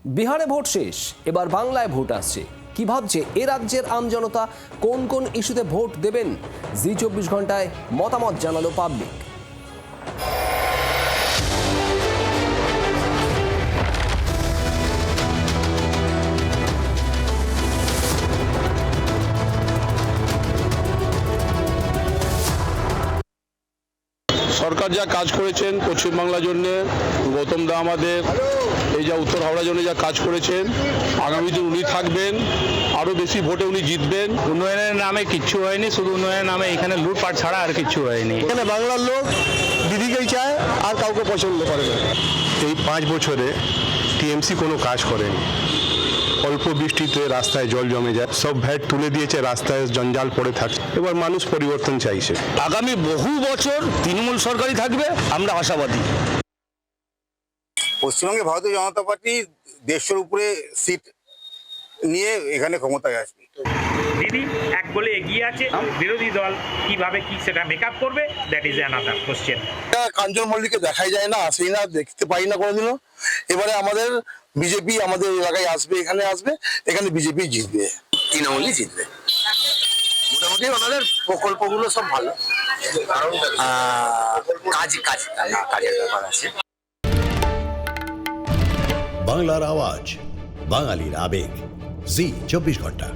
বিহারে ভোট শেষ, এবার বাংলায় ভোট আসছে। কি ভাবছে এ রাজ্যের আমজনতা, কোন কোন ইস্যুতে ভোট দেবেন? জি 24 ঘন্টায় মতামত জানালো পাবলিক। সরকার যা কাজ করেছেন পশ্চিমবাংলার জন্য, গৌতম দা আমাদের এই যা উত্তর হাওড়ার জন্য যা কাজ করেছেন, আগামী দিন উনি থাকবেন, আরও বেশি ভোটে উনি জিতবেন। উন্নয়নের নামে কিচ্ছু হয়নি, শুধু উন্নয়নের নামে এখানে লুটপাট ছাড়া আর কিচ্ছু হয়নি। এখানে বাংলার লোক দিদিকেই চায়, আর কাউকে পছন্দ করে না। এই 5 বছরে টিএমসি কোনো কাজ করেনি। অল্প বৃষ্টিতে রাস্তায় জল জমে যায়, সব ভ্যাট তুলে দিয়েছে, রাস্তায় জঞ্জাল পড়ে থাকছে। এবার মানুষ পরিবর্তন চাইছে। আগামী বহু বছর তৃণমূল সরকারই থাকবে, আমরা আশাবাদী। পশ্চিমবঙ্গে ভারতীয় জনতা পার্টি 150-এর উপরে সিট নিয়ে এখানে ক্ষমতায় আসবে। দিদি এক বলে এগিয়ে আছে, বিরোধী দল কিভাবে কি সেটা মেকআপ করবে, দ্যাট ইজ অ্যানাদার কোশ্চেন। কাঞ্চন মল্লিককে দেখাই যায় না, আসেই না, দেখতে পাই না কোনোদিনও। এবারে আমাদের বিজেপি আমাদের এলাকায় আসবে, এখানে বিজেপি জিতবে, তৃণমূলই জিতবে। মোটামুটি ওনাদের প্রকল্পগুলো সব ভালো, কারণ কাজের ব্যাপার আছে। বাংলার আওয়াজ, বাঙালির আবেগ, জি 24 ঘন্টা।